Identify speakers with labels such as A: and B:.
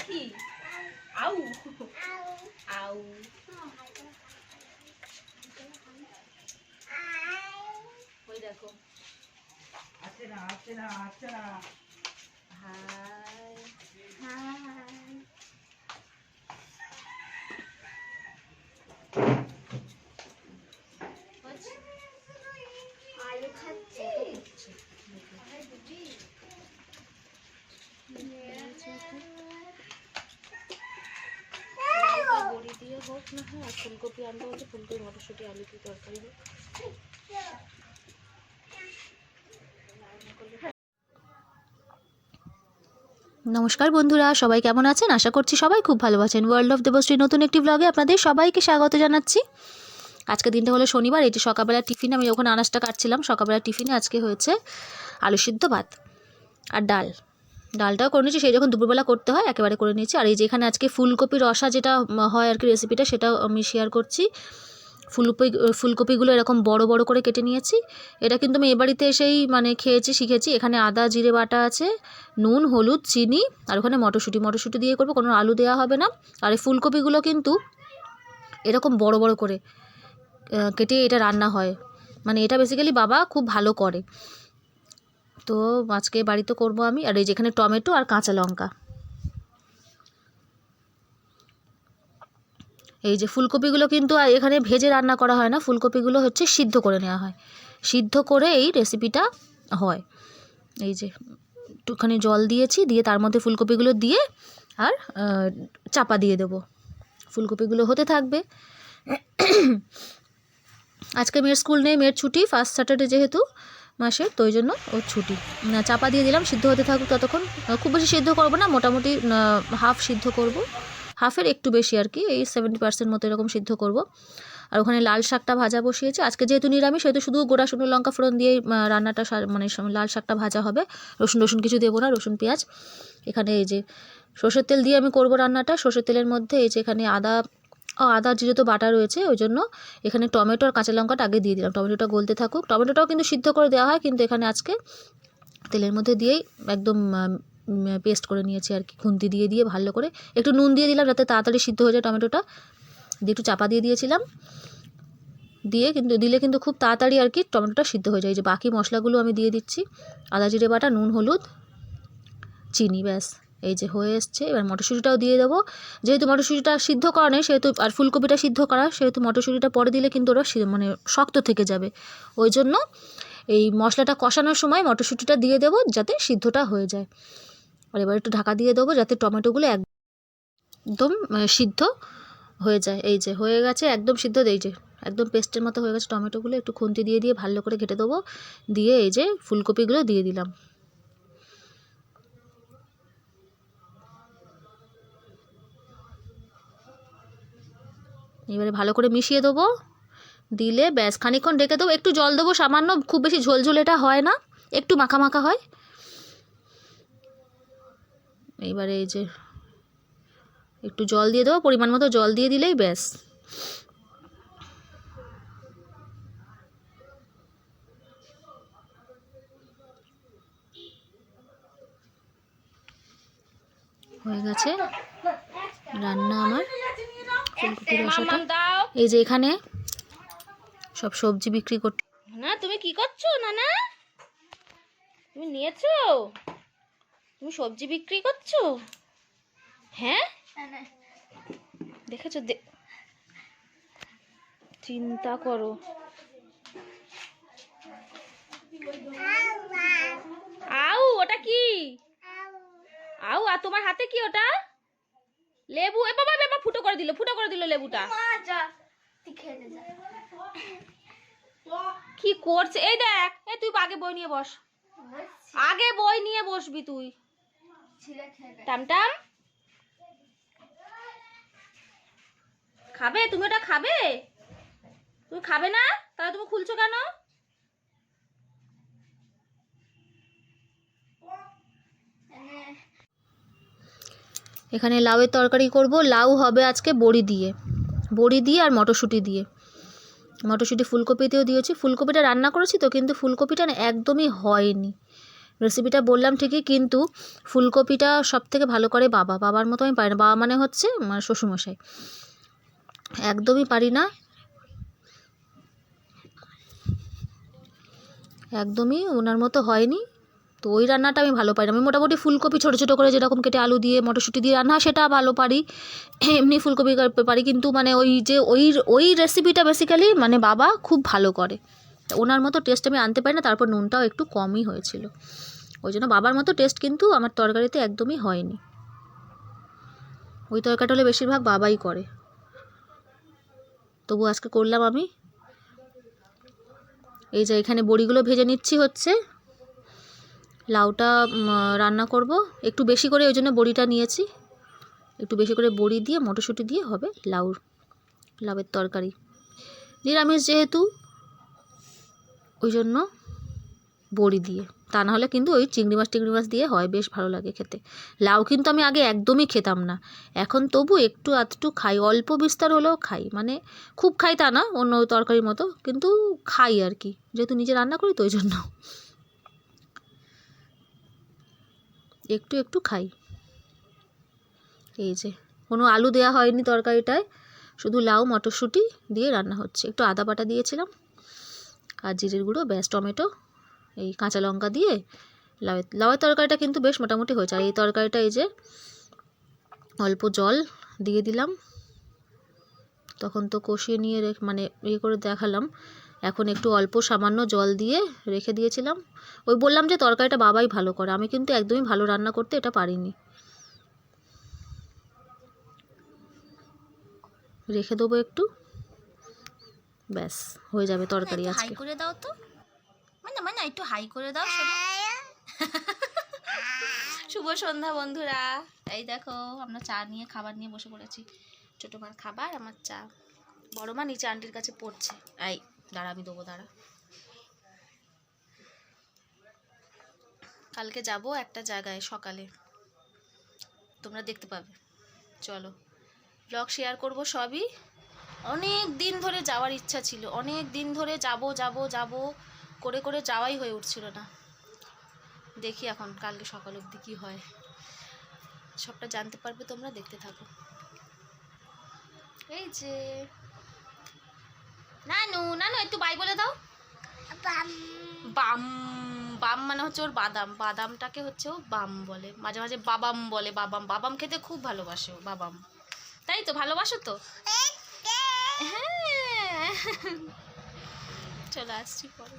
A: কি আউ আউ ওই দেখো হাই
B: আলু খাচ্ছি
A: বড়ি দিয়ে হোক না হয়, ফুলকপি আনতে হচ্ছে, ফুলকপি মটরশুঁটি আলু দিয়ে তরকারি হোক। নমস্কার বন্ধুরা, সবাই কেমন আছেন? আশা করছি সবাই খুব ভালো আছেন। ওয়ার্ল্ড অফ দেবশ্রী নতুন একটি ব্লগে আপনাদের সবাইকে স্বাগত জানাচ্ছি। আজকে দিনটা হলো শনিবার। এটি সকালবেলা টিফিনে আমি যখন আনাজটা কাটছিলাম, সকালবেলা টিফিনে আজকে হয়েছে আলু সিদ্ধ ভাত আর ডালটাও করে নিয়েছি, সেই যখন দুপুরবেলা করতে হয় একেবারে করে নিয়েছি। আর এই যেখানে আজকে ফুলকপির রসা যেটা হয় আর কি রেসিপিটা, সেটাও আমি শেয়ার করছি। ফুলকপিগুলো এরকম বড় বড় করে কেটে নিয়েছি। এটা কিন্তু আমি এ বাড়িতে এসেই খেয়েছি, শিখেছি। এখানে আদা জিরে বাটা আছে, নুন হলুদ চিনি, আর ওখানে মটরশুঁটি দিয়ে করবো, কোনো আলু দেওয়া হবে না। আর এই ফুলকপিগুলো কিন্তু এরকম বড় বড় করে কেটে এটা রান্না হয়, এটা বেসিক্যালি বাবা খুব ভালো করে। তো আজকে বাড়িতে করব আমি। আর এই যেখানে টমেটো আর কাঁচা লঙ্কা, এই যে ফুলকপিগুলো কিন্তু এখানে ভেজে রান্না করা হয় না, ফুলকপিগুলো হচ্ছে সিদ্ধ করে নেওয়া হয়। সিদ্ধ করে এই রেসিপিটা হয়। এই যে একটুখানি জল দিয়েছি, দিয়ে তার মধ্যে ফুলকপিগুলো দিয়ে আর চাপা দিয়ে দেবো, ফুলকপিগুলো হতে থাকবে। আজকে মেয়ের স্কুল নেই, মেয়ের ছুটি, ফার্স্ট স্যাটারডে যেহেতু মাসের, তো ওই জন্য ওর ছুটি। চাপা দিয়ে দিলাম, সিদ্ধ হতে থাকুক ততক্ষণ। খুব বেশি সিদ্ধ করবো না, মোটামুটি হাফ সিদ্ধ করব, হাফের একটু বেশি আর কি, এই 70% মতো এরকম সিদ্ধ করব। আর ওখানে লাল শাকটা ভাজা বসিয়েছি। আজকে যেহেতু নিরামিষ, সেহেতু শুধু গোটা শুকনো লঙ্কা ফোড়ন দিয়েই রান্নাটা লাল শাকটা ভাজা হবে। রসুন কিছু দেবো না, রসুন পেঁয়াজ। এখানে এই যে সর্ষের তেল দিয়ে আমি করব রান্নাটা। সর্ষের তেলের মধ্যে এই যে এখানে আদা জিরে তো বাটা রয়েছে, ওই জন্য এখানে টমেটো আর কাঁচা লঙ্কাটা আগে দিয়ে দিলাম। টমেটোটা গলতে থাকুক। টমেটোটাও কিন্তু সিদ্ধ করে দেওয়া হয়, কিন্তু এখানে আজকে তেলের মধ্যে দিয়েই একদম পেস্ট করে নিয়েছি আর কি, খুন্তি দিয়ে ভালো করে। একটু নুন দিয়ে দিলাম যাতে তাড়াতাড়ি সিদ্ধ হয়ে যায় টমেটোটা, দিয়ে একটু চাপা দিয়ে দিয়েছিলাম। দিলে কিন্তু খুব তাড়াতাড়ি আর কি টমেটোটা সিদ্ধ হয়ে যায়। এই যে বাকি মশলাগুলো আমি দিয়ে দিচ্ছি, আদা জিরে বাটা, নুন হলুদ চিনি, ব্যাস এই যে হয়ে এসছে। এবার মটরশুঁটিটাও দিয়ে দেবো। যেহেতু মটরশুঁটিটা সিদ্ধ করা নেই সেহেতু, আর ফুলকপিটা সিদ্ধ করা, সেহেতু মটরশুঁটিটা পরে দিলে কিন্তু ওরা শক্ত থেকে যাবে। ওই জন্য এই মশলাটা কষানোর সময় মটরশুঁটিটা দিয়ে দেবো যাতে সিদ্ধটা হয়ে যায়। আর এবার একটু ঢাকা দিয়ে দেবো যাতে টমেটোগুলো একদম সিদ্ধ হয়ে যায়। এই যে হয়ে গেছে একদম সিদ্ধ, এই যে একদম পেস্টের মতো হয়ে গেছে টমেটোগুলো। একটু খুন্তি দিয়ে ভালো করে ঘেটে দেবো, দিয়ে এই যে ফুলকপিগুলো দিয়ে দিলাম। এবারে ভালো করে মিশিয়ে দেবো, দিলে ব্যাস খানিকক্ষণ ঢেকে দেবো। একটু জল দেবো সামান্য, খুব বেশি ঝোলঝোল এটা হয় না, একটু মাখা মাখা হয়। এইবারে এই যে একটু জল দিয়ে দেবো, পরিমাণ মতো জল দিয়ে দিলেই ব্যাস। হয়ে গেছে রান্না আমার ফুলকপির রসাটা। এই যে এখানে সব সবজি বিক্রি করতে। না তুমি কি করছো? না তুমি নিয়েছো, তুমি সবজি বিক্রি করছো? হ্যাঁ দেখেছো, চিন্তা করো। আউ ওটা কি? আউ আর তোমার হাতে কি ওটা? লেবু। এ বাবা ফুটো করে দিল লেবুটা। কি করছে? এই দেখ, তুই আগে বই নিয়ে বস, আগে বই নিয়ে বসবি তুই। টামটাম খাবে? তুমি ওটা খাবে? তুমি খাবে না? তাহলে তুমি খুলছো কেন? এখানে লাউয়ের তরকারি করব। লাউ হবে আজকে বড়ি দিয়ে আর মটরশুঁটি দিয়ে। মটরশুঁটি ফুলকপিতেও দিয়েছি, ফুলকপিটা রান্না করেছি তো, কিন্তু ফুলকপিটা না একদমই হয়নি, রেসিপিটা বললাম ঠিকই, কিন্তু ফুলকপিটা সব থেকে ভালো করে বাবা, বাবার মতো আমি পারি না। বাবা মানে হচ্ছে আমার শ্বশুরমশাই, একদমই পারি না, একদমই ওনার মতো হয়নি। তো ওই রান্নাটা আমি ভালো পারি না। আমি মোটামুটি ফুলকপি ছোটো ছোটো করে যেরকম কেটে আলু দিয়ে মটরশুঁটি দিয়ে রান্না হয় সেটা ভালো পারি, এমনি ফুলকপি পারি, কিন্তু মানে ওই যে ওই রেসিপিটা বেসিক্যালি মানে বাবা খুব ভালো করে, ওনার মতো টেস্ট আমি আনতে পারি না। তারপর নুনটাও একটু কমই হয়েছিল, ওই জন্য বাবার মতো টেস্ট কিন্তু আমার তরকারিতে একদমই হয়নি। ওই তরকারিটা হলে বেশিরভাগ বাবাই করে, তবু আজকে করলাম আমি। এই যে এখানে বড়িগুলো ভেজে নিচ্ছি, হচ্ছে লাউটা রান্না করব একটু বেশি করে, ওই জন্য বড়িটা নিয়েছি। একটু বেশি করে বড়ি দিয়ে মটরশুঁটি দিয়ে হবে লাউয়ের তরকারি, নিরামিষ যেহেতু ওই জন্য বড়ি দিয়ে। তা না হলে কিন্তু ওই চিংড়ি মাছ দিয়ে হয়, বেশ ভালো লাগে খেতে। লাউ কিন্তু আমি আগে একদমই খেতাম না, এখন তবু একটু আধটু খাই, অল্প বিস্তার হলেও খাই, মানে খুব খাই তা না, অন্য তরকারির মতো, কিন্তু খাই আর কি, যেহেতু নিজে রান্না করি তো ওই জন্য একটু একটু খাই। এই যে কোনো আলু দেওয়া হয়নি তরকারিটায়, শুধু লাউ মটরশুঁটি দিয়ে রান্না হচ্ছে। একটু আদা বাটা দিয়েছিলাম আর জিরের গুঁড়ো, ব্যাস, টমেটো, এই কাঁচা লঙ্কা দিয়ে লাউয়ের তরকারিটা কিন্তু বেশ মোটামুটি হয়েছে। আর এই তরকারিটা এই যে অল্প জল দিয়ে দিলাম, তখন তো কষিয়ে নিয়ে মানে ইয়ে করে দেখালাম, এখন একটু অল্প সামান্য জল দিয়ে রেখে দিয়েছিলাম। ওই বললাম যে তরকারিটা বাবাই ভালো করে, আমি কিন্তু একদমই ভালো রান্না করতে এটা পারিনি। রেখে দেবো একটু, ব্যাস হয়ে যাবে তরকারি আজকে। হাই করে দাও তো, মানে একটু হাই করে দাও। শুভ সন্ধ্যা বন্ধুরা, এই দেখো আমরা চা নিয়ে খাবার নিয়ে বসে পড়েছি। ছোটো মার খাবার, আমার চা। বড় মা নিচে আন্টির কাছে পড়ছে। এই দাঁড়া, আমি দেবো, দাঁড়া। কালকে যাব একটা জায়গায় সকালে, তোমরা দেখতে পাবে, চলো ব্লগ শেয়ার করব সবই। অনেক দিন ধরে যাওয়ার ইচ্ছা ছিল, অনেক দিন ধরে যাব করে করে যাওয়াই হয়ে উঠছিল না। দেখি এখন কালকে সকাল অবধি কী হয়, সবটা জানতে পারবে তোমরা, দেখতে থাকো। এই যে নানু একটু বাই বলে দাও। বাম বাম মানে হচ্ছে ওর বাদাম, বাদামটাকে হচ্ছে ও বাম বলে, মাঝে মাঝে বাবাম বলে। বাবাম খেতে খুব ভালোবাসে ও, বাবাম। তাই তো, ভালোবাসো তো? হ্যাঁ, চলে আসছি পরে।